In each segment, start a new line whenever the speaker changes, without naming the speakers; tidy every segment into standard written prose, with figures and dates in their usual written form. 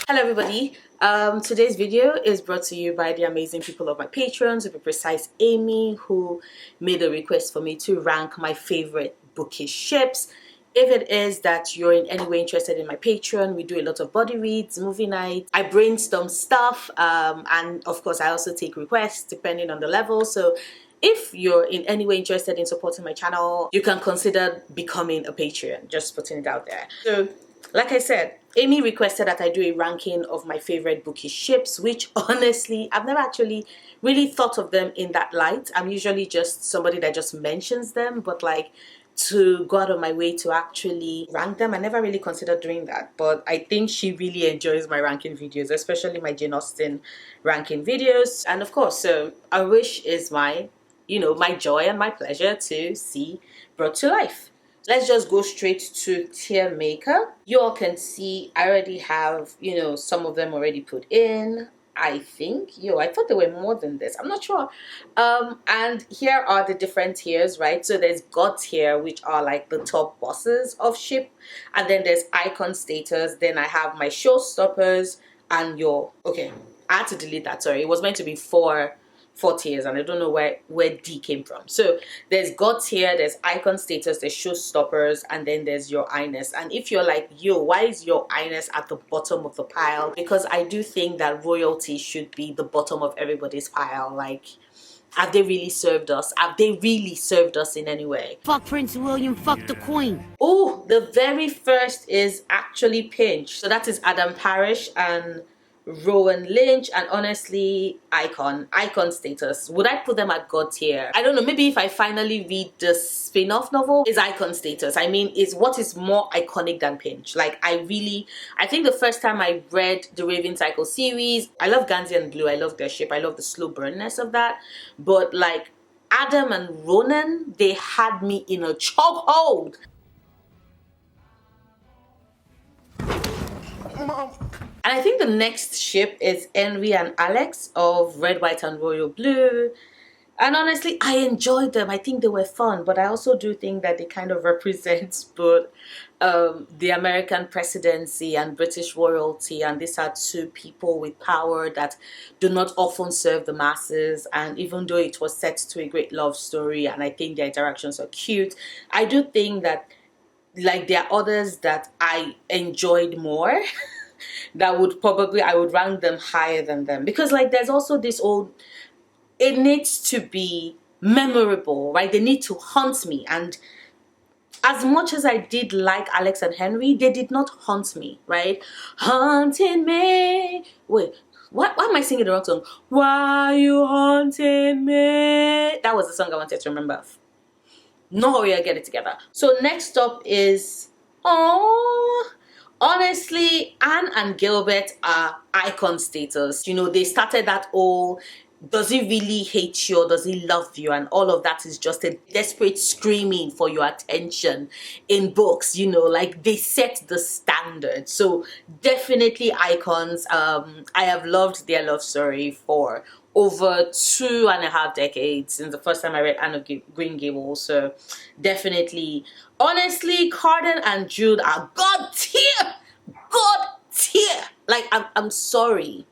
Hello everybody. Today's video is brought to you by the amazing people of my patrons, to be precise Amy, who made a request for me to rank my favorite bookish ships. If it is that you're in any way interested in my Patreon, we do a lot of body reads, movie nights, I brainstorm stuff, and of course I also take requests depending on the level. So if you're in any way interested in supporting my channel, you can consider becoming a Patreon, just putting it out there. So like I said, Amy requested that I do a ranking of my favorite bookish ships, which honestly, I've never actually really thought of them in that light. I'm usually just somebody that just mentions them, but like to go out of my way to actually rank them, I never really considered doing that. But I think she really enjoys my ranking videos, especially my Jane Austen ranking videos. And of course, so a wish is my, my joy and my pleasure to see brought to life. Let's just go straight to tier maker. You all can see I already have, some of them already put in. I think, I thought there were more than this. I'm not sure. And here are the different tiers, right? So there's God tier, which are like the top bosses of ship. And then there's icon status. Then I have my showstoppers and okay, I had to delete that, sorry. It was meant to be four tiers, and I don't know where D came from. So there's God tier, there's icon status, there's showstoppers, and then there's your highness. And if you're like, why is your highness at the bottom of the pile? Because I do think that royalty should be the bottom of everybody's pile. Like, have they really served us? Have they really served us in any way?
Fuck Prince William, fuck the Queen.
Oh, the very first is actually Pinch. So that is Adam Parrish and Rowan Lynch, and honestly, icon status. Would I put them at God tier? I don't know, maybe if I finally read the spin-off novel, is icon status. I mean, is what is more iconic than Pinch. Like, I think the first time I read the Raven Cycle series, I love Gansey and Blue, I love their ship, I love the slow burnness of that, but like Adam and Ronan, they had me in a chokehold. And I think the next ship is Henry and Alex of Red, White and Royal Blue. And honestly, I enjoyed them. I think they were fun, but I also do think that they kind of represent both the American presidency and British royalty. And these are two people with power that do not often serve the masses. And even though it was set to a great love story, and I think their interactions are cute, I do think that like there are others that I enjoyed more. That I would rank them higher than them, because like there's also this it needs to be memorable, right? They need to haunt me, and as much as I did like Alex and Henry, they did not haunt me, right? Haunting me. Wait, why am I singing the wrong song? Why you haunting me? That was the song I wanted to remember. No hurry, I get it together. So next up is honestly, Anne and Gilbert are icon status. They started that does he really hate you or does he love you? And all of that is just a desperate screaming for your attention in books, like they set the standard. So definitely icons. I have loved their love story for over 2.5 decades since the first time I read Anne of Green Gables. So definitely, honestly, Carden and Jude are God tier. God tier. Like, I'm sorry.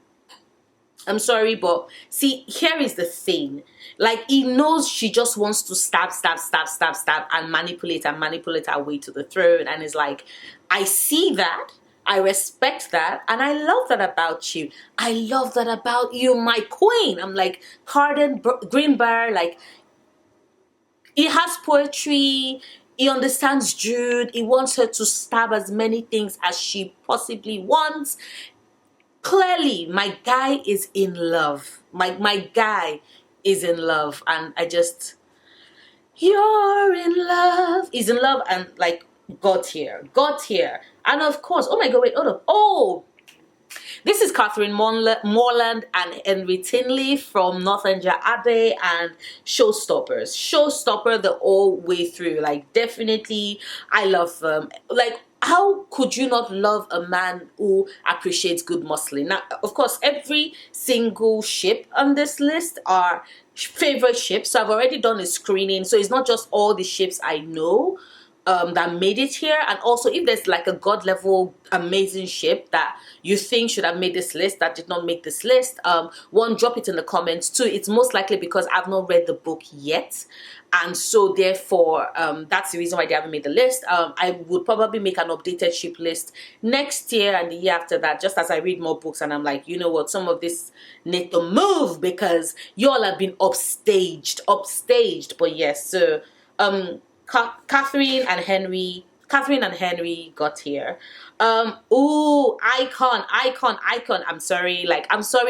I'm sorry, but see, here is the thing. Like, he knows she just wants to stab, and manipulate her way to the throne. And it's like, I see that. I respect that, and I love that about you. I love that about you, my queen. I'm like, Carden Greenbrier, like, he has poetry, he understands Jude, he wants her to stab as many things as she possibly wants. Clearly, my guy is in love. My guy is in love, and you're in love. He's in love, and like, God here. And of course, oh my God, wait, hold up. Oh, this is Catherine Morland and Henry Tinley from Northanger Abbey and Showstoppers. Showstopper the whole way through. Like, definitely, I love them. Like, how could you not love a man who appreciates good muscling? Now, of course, every single ship on this list are favorite ships. So I've already done a screening. So it's not just all the ships I know that made it here, and also if there's like a god level amazing ship that you think should have made this list that did not make this list, one, drop it in the comments. Two, it's most likely because I've not read the book yet, and so therefore that's the reason why they haven't made the list. I would probably make an updated ship list next year and the year after that, just as I read more books and I'm like, you know what, some of this need to move because y'all have been upstaged. But yes, so Catherine and Henry got here. Ooh, icon. I'm sorry,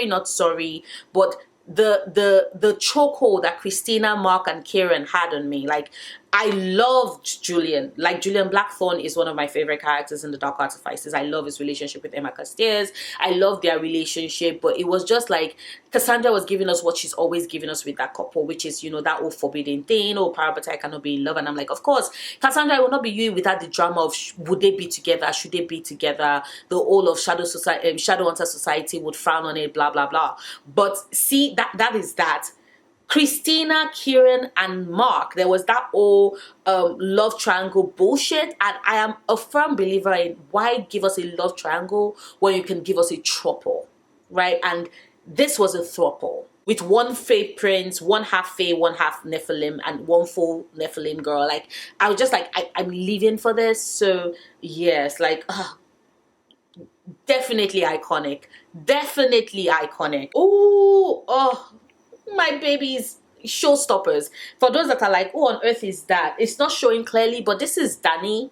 not sorry, but the chokehold that Christina, Mark, and Kieran had on me, like, I loved Julian. Like, Julian Blackthorne is one of my favorite characters in the Dark Artifices. I love his relationship with Emma Castears. I love their relationship, but it was just like Cassandra was giving us what she's always giving us with that couple, which is, you know, that old forbidden thing, oh, Parabatai cannot be in love. And I'm like, of course, Cassandra will not be you without the drama of would they be together, should they be together, the whole of Shadowhunter Society would frown on it, blah, blah, blah. But see, that is that. Christina, Kieran, and Mark, there was that whole love triangle bullshit, and I am a firm believer in why give us a love triangle when you can give us a throuple, right? And this was a throuple with one Fae prince, one half Fae, one half Nephilim, and one full Nephilim girl. Like, I was just like, I'm living for this. So yes, like, definitely iconic. Oh, my babies, showstoppers. For those that are like, who on earth is that? It's not showing clearly, but this is Danny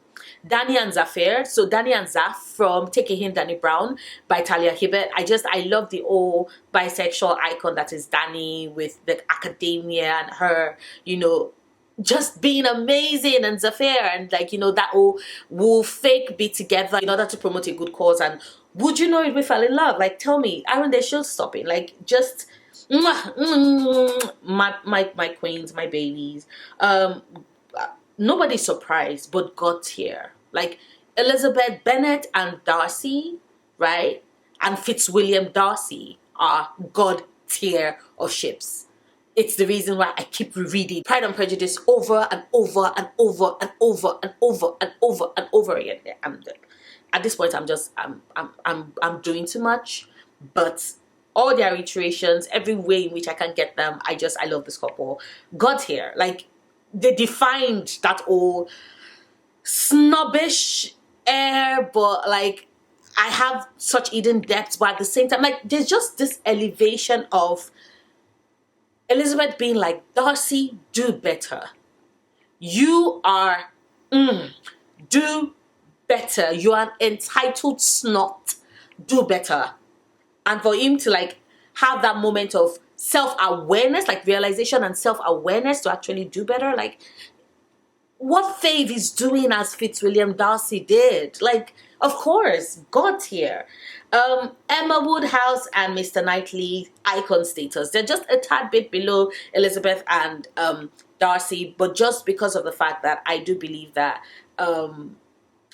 and Zafir. So Danny and Zaf from Take a Hint, Danny Brown by Talia Hibbert. I love the old bisexual icon that is Danny with the academia and her, you know, just being amazing, and Zafir, and like, you know, that will fake be together in order to promote a good cause. And would you know it, we fell in love? Like, tell me, aren't they show stopping? Like, just my queens, my babies. Nobody's surprised, but got here. Like, Elizabeth Bennet and Darcy, right? And Fitzwilliam Darcy are god tier of ships. It's the reason why I keep rereading Pride and Prejudice over and over and over and over and over and over and over again. At this point, I'm doing too much, but all their iterations, every way in which I can get them, I love this couple. Got here, like, they defined that old snobbish air, but like, I have such hidden depths, but at the same time, like, there's just this elevation of Elizabeth being like, Darcy, do better. You are, do better. You are an entitled snot. Do better. And for him to like have that moment of self-awareness, like realization and self-awareness to actually do better, like, what Fave is doing as Fitzwilliam Darcy did, like, of course, got here. Emma Woodhouse and Mr. Knightley, icon status. They're just a tad bit below Elizabeth and Darcy, but just because of the fact that I do believe that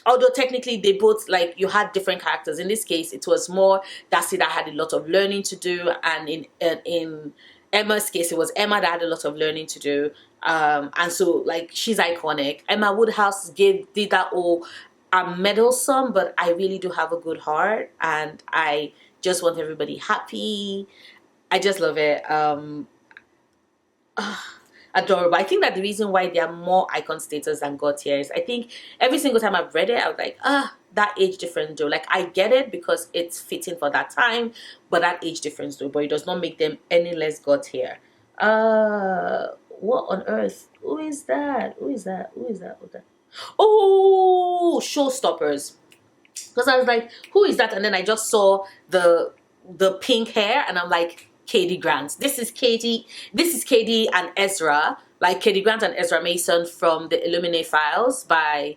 although technically they both, like, you had different characters. In this case, it was more Darcy that had a lot of learning to do, and in Emma's case, it was Emma that had a lot of learning to do. And so, like, she's iconic. Emma Woodhouse did that all. I'm meddlesome, but I really do have a good heart, and I just want everybody happy. I just love it. Adorable. I think that the reason why they are more icon status than God tier is, I think every single time I've read it, I was like, that age difference though. Like, I get it because it's fitting for that time, but that age difference though, but it does not make them any less God tier. What on earth? Who is that? Oh, showstoppers. Because I was like, who is that? And then I just saw the pink hair, and I'm like, Katie Grant. This is Katie and Ezra, like Katie Grant and Ezra Mason from the Illuminate Files by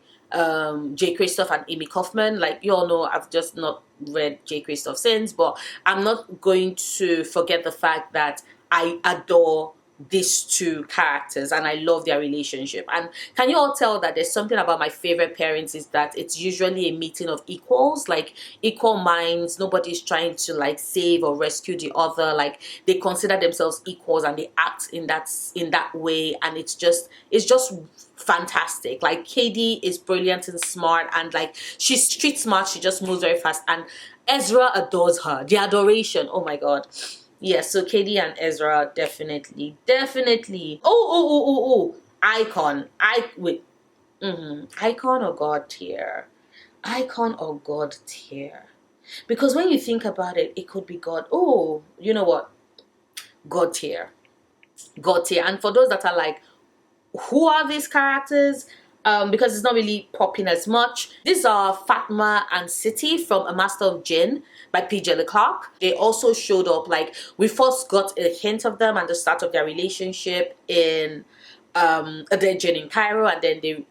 J. Christoph and Amy Kaufman. Like, you all know, I've just not read J. Christoph since, but I'm not going to forget the fact that I adore these two characters, and I love their relationship. And can you all tell that there's something about my favorite pairings is that it's usually a meeting of equals, like equal minds. Nobody's trying to like save or rescue the other. Like they consider themselves equals and they act in that way, and it's just fantastic. Like Katie is brilliant and smart, and like she's street smart. She just moves very fast, and Ezra adores her. The adoration, oh my god. Yes, so Katie and Ezra, definitely. Oh, icon. Icon or god tier? Icon or god tier? Because when you think about it, it could be god. Oh, you know what? God tier. God tier. And for those that are like, who are these characters? Because it's not really popping as much. These are Fatma and City from A Master of Jinn by PJ Leclerc. They also showed up, like, we first got a hint of them at the start of their relationship in A Dead Jinn in Cairo, and then they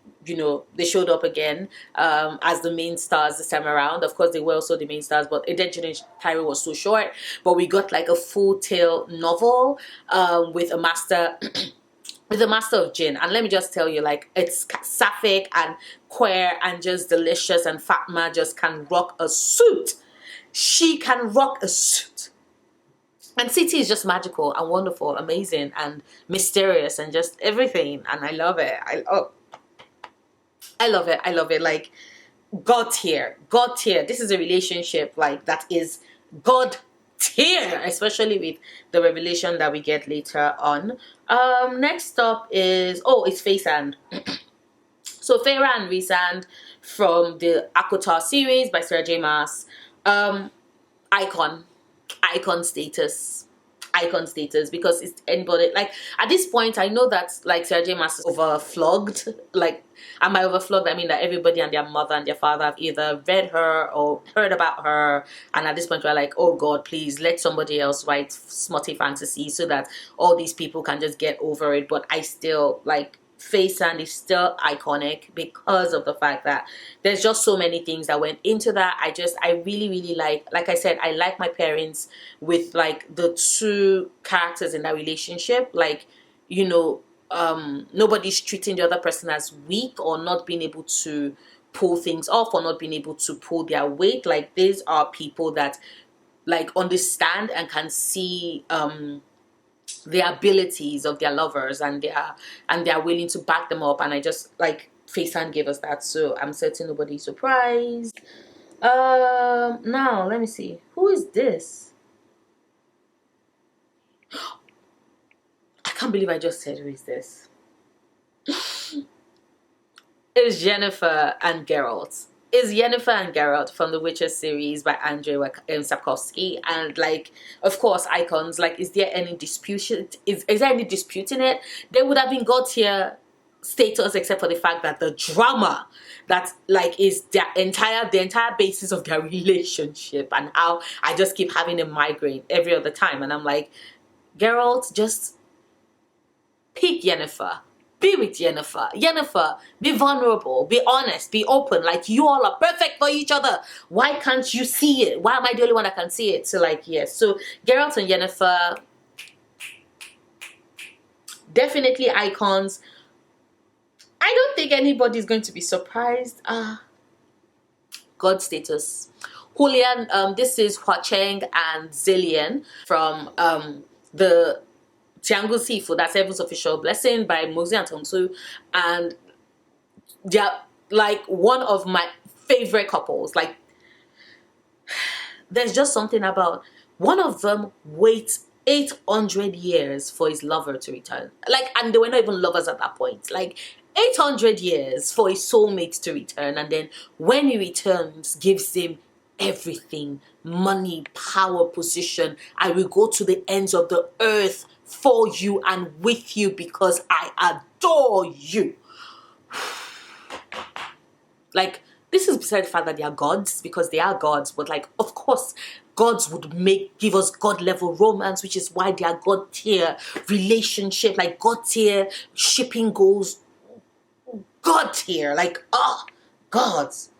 showed up again as the main stars this time around. Of course, they were also the main stars, but A Dead Jinn in Cairo was so short. But we got like a full tale novel with a master with a Master of Jinn, and let me just tell you, like, it's sapphic and queer and just delicious, and Fatma just can rock a suit. She can rock a suit. And City is just magical and wonderful, amazing and mysterious and just everything, and I love it. I love it. Like, God tier. This is a relationship like that is God tier, especially with the revelation that we get later on. Next up is it's Faisand. So Feyre and Rhysand from the Akotar series by Sarah J. Maas. Icon status. Because it's anybody, like, at this point I know that like Sarah J. Maas is overflogged. Like, am I overflogged? I mean that everybody and their mother and their father have either read her or heard about her, and at this point we're like, oh god, please let somebody else write smutty fantasy so that all these people can just get over it. But I still like Faisand is still iconic because of the fact that there's just so many things that went into that. I really like I said, I like my parents with like the two characters in that relationship. Like, nobody's treating the other person as weak or not being able to pull things off or not being able to pull their weight. Like, these are people that like understand and can see the abilities of their lovers, and they're willing to back them up, and I just like Faisand gave us that, so I'm certain nobody's surprised. Now let me see, who is this? I can't believe I just said who is this. It's Yennefer and Geralt. Is Yennefer and Geralt from the Witcher series by Andrzej Sapkowski, and like, of course, icons. Like, is there any dispute? Is there any dispute in it? They would have been God tier status, except for the fact that the drama that like is the entire basis of their relationship, and how I just keep having a migraine every other time, and I'm like, Geralt, just pick Yennefer. Be with Yennefer. Yennefer, be vulnerable, be honest, be open. Like, you all are perfect for each other. Why can't you see it? Why am I the only one that can see it? So, like, yes. So, Geralt and Yennefer, definitely icons. I don't think anybody's going to be surprised. God status. Julian, this is Hua Cheng and Zillion from the Tiangu Sifu, that's Heaven's Official Blessing by Mozi and Tongsu, and they're like one of my favorite couples. Like, there's just something about one of them waits 800 years for his lover to return. Like, and they were not even lovers at that point. Like, 800 years for his soulmate to return, and then when he returns, gives him everything: money, power, position. I will go to the ends of the earth for you and with you because I adore you. Like, this is beside the fact that they are gods, because they are gods, but like, of course, gods would give us god level romance, which is why they are god tier relationship, like god tier shipping goals, god tier, like, gods,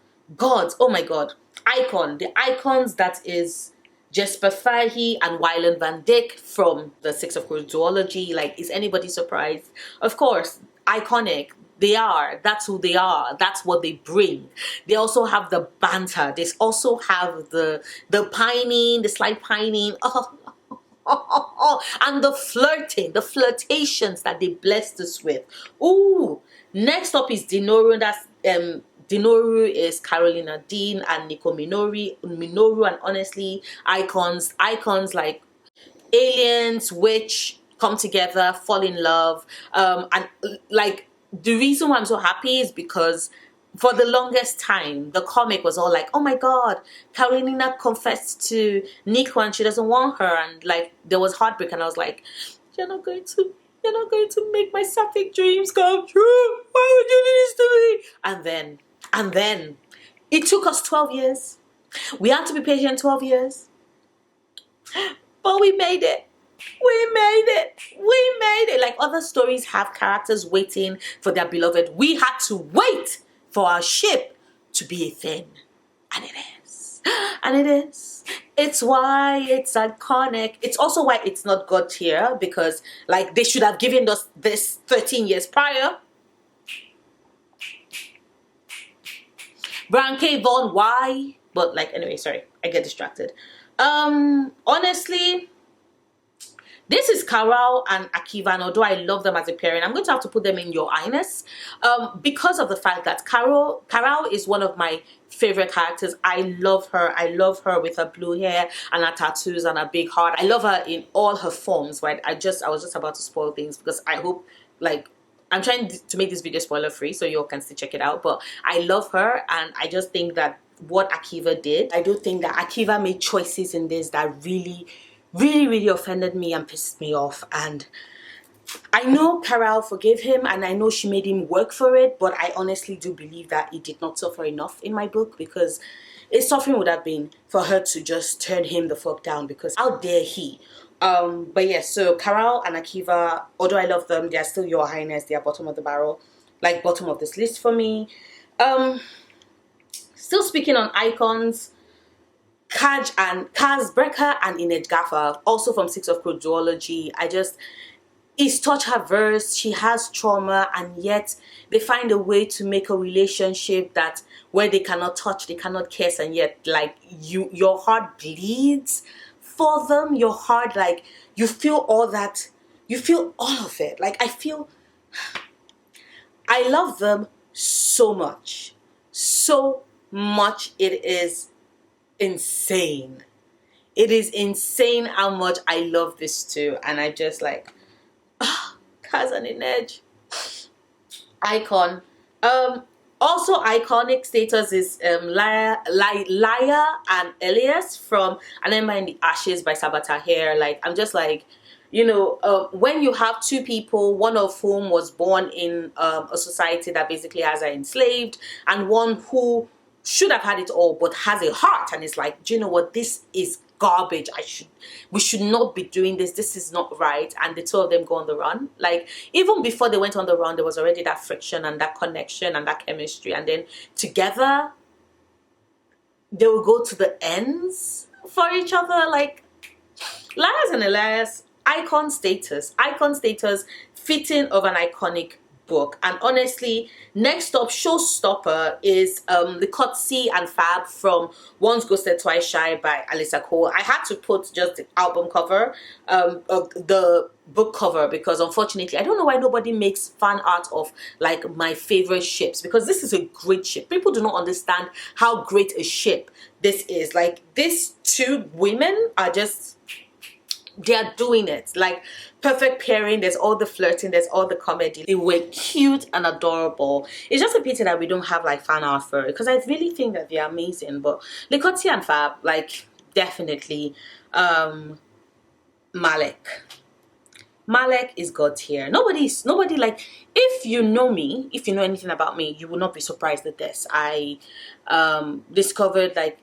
oh my god, icon, the icons that is Jesper Fahey and Wyland Van Dyck from the Six of Crows duology. Like, is anybody surprised? Of course, iconic. They are. That's who they are. That's what they bring. They also have the banter. They also have the pining, the slight pining. And the flirting, the flirtations that they blessed us with. Ooh. Next up is Dinoru. That's Dinoru is Carolina Dean and Nico Minoru, and honestly, icons like aliens, witch come together, fall in love, and like the reason why I'm so happy is because for the longest time the comic was all like, oh my god, Carolina confessed to Nico and she doesn't want her, and like there was heartbreak, and I was like, you're not going to make my sapphic dreams come true. Why would you do this to me? And then it took us 12 years. We had to be patient 12 years. But we made it. We made it. We made it. Like other stories have characters waiting for their beloved. We had to wait for our ship to be a thing. And it is. And it is. It's why it's iconic. It's also why it's not God tier, because like they should have given us this 13 years prior. Brian K. Vaughan, why? But like, anyway, sorry, I get distracted. Honestly, this is Carol and Akiva, and although I love them as a pairing, I'm going to have to put them in Your Highness, because of the fact that Carol is one of my favorite characters. I love her. I love her with her blue hair and her tattoos and her big heart. I love her in all her forms, right? I was just about to spoil things because I hope, like, I'm trying to make this video spoiler free so you all can still check it out. But I love her, and I just think that what Akiva did, I do think that Akiva made choices in this that really offended me and pissed me off. And I know Carol forgave him, and I know she made him work for it, but I honestly do believe that he did not suffer enough in my book, because his suffering would have been for her to just turn him the fuck down, because how dare he. But yes, so Carol and Akiva, although I love them, they are still Your Highness. They are bottom of the barrel, like bottom of this list for me. Still speaking on icons, Kaz Brecker and Inej Gaffer, also from Six of Crows duology. It's touch her verse. She has trauma, and yet they find a way to make a relationship that where they cannot touch, they cannot kiss, and yet like your heart bleeds for them. Your heart, like, you feel all that, you feel all of it. Like, I love them so much, it is insane. It is insane how much I love this too. And I just like, Kaz and Inej, icon. Also iconic status is Laya and Elias from An Ember in the Ashes by Sabata Hair. Like, I'm just like, you know, when you have two people, one of whom was born in a society that basically has her enslaved, and one who should have had it all but has a heart and is like, do you know what, this is garbage, we should not be doing this, this is not right, and the two of them go on the run. Like, even before they went on the run, there was already that friction and that connection and that chemistry, and then together they will go to the ends for each other. Like, Liars and Elias, icon status, fitting of an iconic book. And honestly, next up, showstopper, is the Coetzee and Fab from Once Ghosted Twice Shy by Alyssa Cole. I had to put just the album cover, of the book cover, because unfortunately I don't know why nobody makes fan art of like my favorite ships, because this is a great ship. People do not understand how great a ship this is. Like, these two women are just, they are doing it. Like, perfect pairing. There's all the flirting, there's all the comedy. They were cute and adorable. It's just a pity that we don't have like fan art for it, because I really think that they're amazing. But Coetzee and Fab, like, definitely. Malek is God tier. Nobody, like, if you know me, if you know anything about me, you will not be surprised at this. I discovered like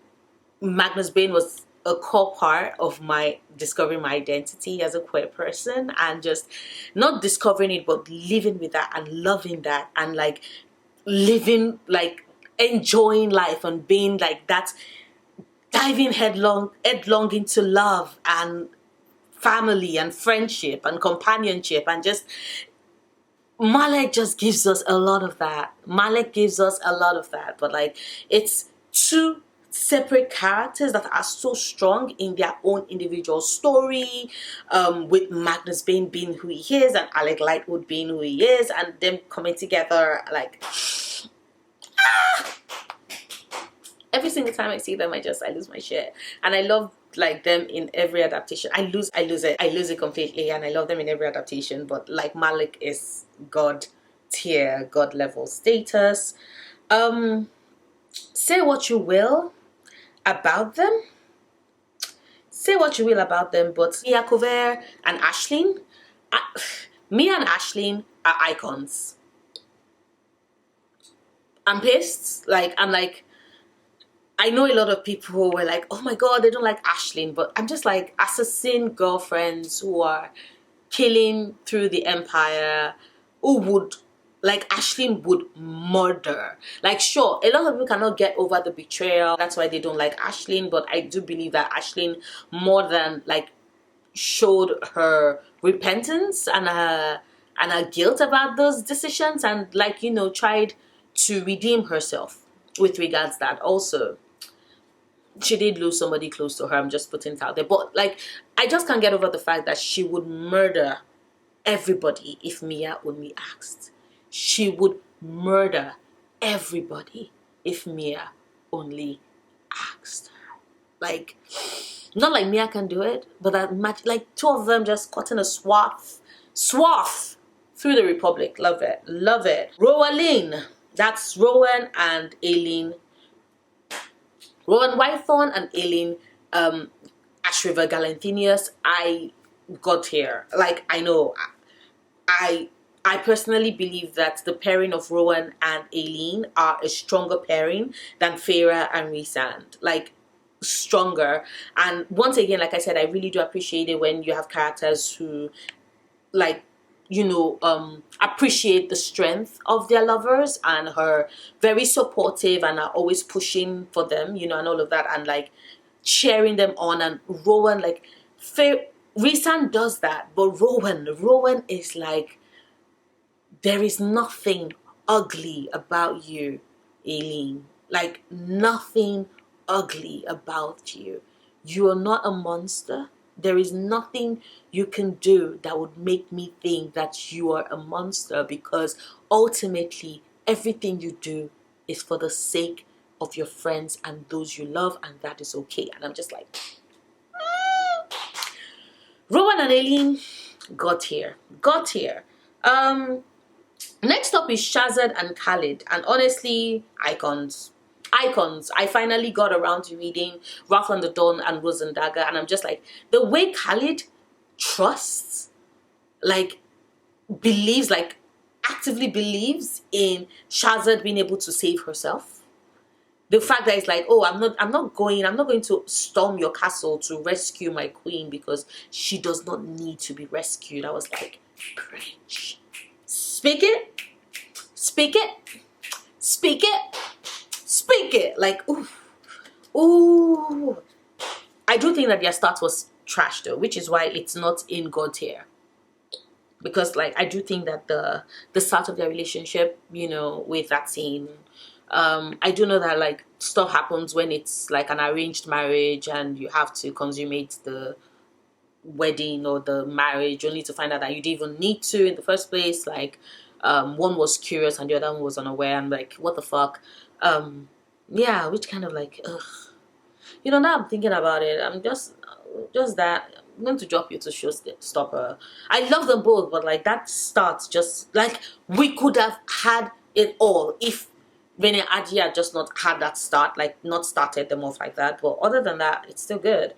Magnus Bane was a core part of my discovering my identity as a queer person, and just not discovering it but living with that and loving that, and like living, like enjoying life and being like that diving headlong into love and family and friendship and companionship, and just Malek just gives us a lot of that. Malek gives us a lot of that, but like it's two separate characters that are so strong in their own individual story, with Magnus being who he is and Alec Lightwood being who he is, and them coming together. Like every single time I see them, I lose my shit. And I love like them in every adaptation. I lose it completely, and I love them in every adaptation. But like Malik is god tier, god level status. Say what you will about them. Say what you will about them, but Mia Kover and Aisling, Mia and Aisling are icons. I'm pissed. I'm like, I know a lot of people were like, oh my god, they don't like Aisling, but I'm just like, assassin girlfriends who are killing through the empire, who would, like, Aisling would murder. Like, sure, a lot of people cannot get over the betrayal, that's why they don't like Aisling, but I do believe that Aisling more than, like, showed her repentance and her guilt about those decisions, and, like, you know, tried to redeem herself with regards to that. Also, she did lose somebody close to her, I'm just putting it out there, but like, I just can't get over the fact that she would murder everybody if Mia only asked. She would murder everybody if Mia only asked her. Like, not like Mia can do it, but that much, like two of them just cutting a swath through the Republic. Love it, love it. Rowan, that's Rowan and Aileen. Rowan Whitethorn and Aileen Ashriver Galanthinius. I got here. Like, I know, I personally believe that the pairing of Rowan and Aileen are a stronger pairing than Feyre and Rhysand. Like, stronger. And once again, like I said, I really do appreciate it when you have characters who, like, you know, appreciate the strength of their lovers and are very supportive and are always pushing for them, you know, and all of that, and like cheering them on. And Rowan, like, Rhysand does that, but Rowan is like, there is nothing ugly about you, Aileen. Like, nothing ugly about you. You are not a monster. There is nothing you can do that would make me think that you are a monster, because ultimately everything you do is for the sake of your friends and those you love, and that is okay. And I'm just like, Rowan and Aileen got here. Next up is Shazad and Khalid, and honestly, icons. I finally got around to reading Wrath on the Dawn and Rose and Dagger, and I'm just like, the way Khalid trusts, like, believes, like, actively believes in Shazad being able to save herself. The fact that it's like, oh, I'm not going to storm your castle to rescue my queen because she does not need to be rescued. I was like, preach. Speak it. Like, ooh. I do think that their start was trash though, which is why it's not in God tier. Because, like, I do think that the start of their relationship, you know, with that scene, I do know that, like, stuff happens when it's like an arranged marriage and you have to consummate the wedding or the marriage only to find out that you didn't even need to in the first place. Like, one was curious and the other one was unaware, and like, what the fuck. Yeah, which kind of like, ugh. You know, now I'm thinking about it, I'm just that I'm going to drop you to Showstopper. I love them both, but like, that starts just like, we could have had it all if Rene Adji had just not had that start, like, not started them off like that. But other than that, it's still good.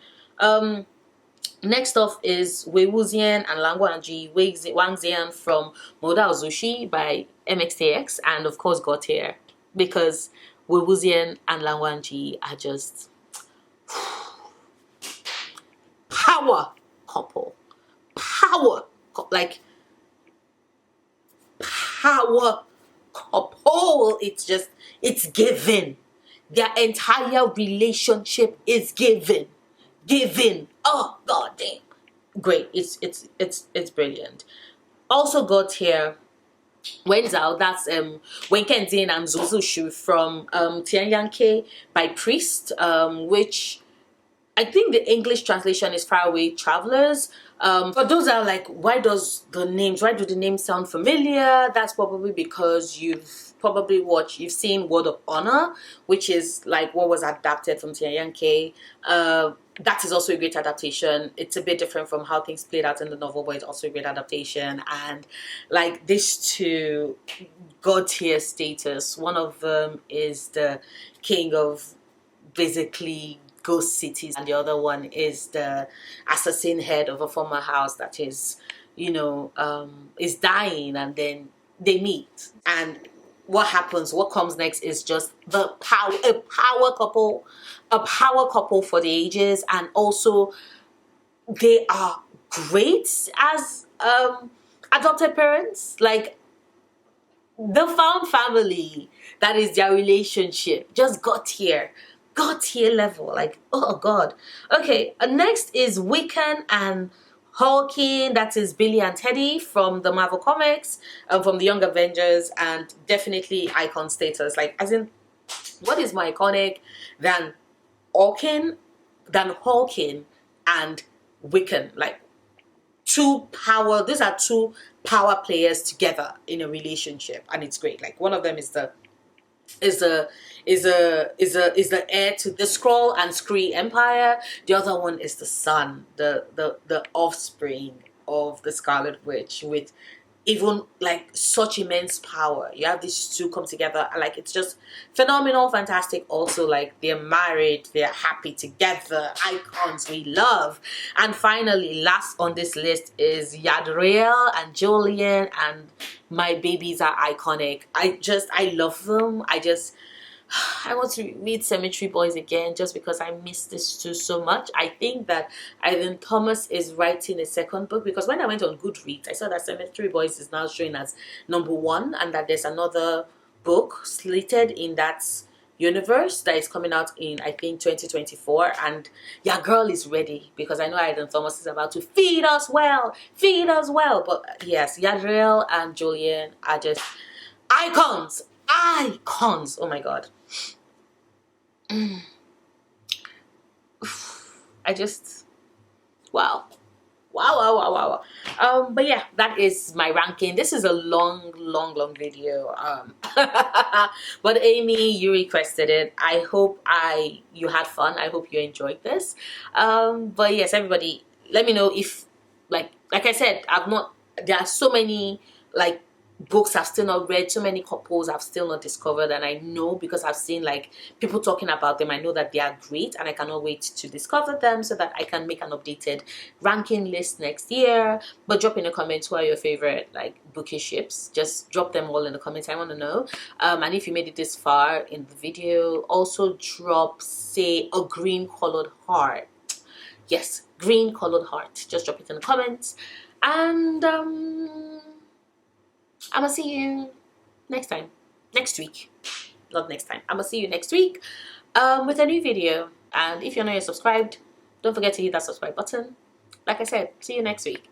Next off is Wei Wuxian and Langwanji Wang Xian from Moda Ozushi by MXTX, and of course Gautier, because Wei Wuxian and Langwanji are just power couple. Like, power couple. It's just, it's given. Their entire relationship is giving. Oh god damn, great. It's brilliant. Also got here Wenzhou, that's Wenkendin and Zuzushu from Tianyanke by Priest, which I think the English translation is Faraway Travelers. For those that are like, why do the names sound familiar? That's probably because you've seen Word of Honor, which is like what was adapted from Tianyanke. That is also a great adaptation. It's a bit different from how things played out in the novel, but it's also a great adaptation. And like these two god tier status. One of them is the king of basically ghost cities, and the other one is the assassin head of a former house that is, is dying, and then they meet. And what comes next is just a power couple for the ages, and also they are great as adopted parents. Like the found family, that is their relationship, just got here level. Like, oh god. Okay, next is Wiccan and Hawking. That is Billy and Teddy from the Marvel Comics, from the Young Avengers, and definitely icon status. Like, as in, what is more iconic than Hawking, and Wiccan? Like, these are two power players together in a relationship, and it's great. Like, one of them is the heir to the Skrull and Skree Empire. The other one is the son, the offspring of the Scarlet Witch, with even like such immense power. You have these two come together, like it's just phenomenal, fantastic. Also, like they're married, they're happy together, icons we love. And finally, last on this list is Yadriel and Julian, and my babies are iconic. I love them. I want to read Cemetery Boys again just because I miss this two so much. I think that Ivan Thomas is writing a second book, because when I went on Goodreads, I saw that Cemetery Boys is now showing as #1, and that there's another book slated in that universe that is coming out in, I think, 2024. And your girl is ready, because I know Ivan Thomas is about to feed us well. But yes, Yadriel and Julian are just icons. Oh my god. I just wow. But yeah, that is my ranking. This is a long video. But Amy, you requested it. I hope you had fun. I hope you enjoyed this. But yes, everybody, let me know if like I said, there are so many like books I've still not read, so many couples I've still not discovered, and I know because I've seen like people talking about them, I know that they are great, and I cannot wait to discover them so that I can make an updated ranking list next year. But drop in the comments who are your favorite like bookish ships. Just drop them all in the comments. I want to know. And if you made it this far in the video, also drop, say, a green colored heart. Yes, green colored heart. Just drop it in the comments. And I'm gonna see you next week. Not next time. I'm gonna see you next week with a new video. And if you're not yet subscribed, don't forget to hit that subscribe button. Like I said, see you next week.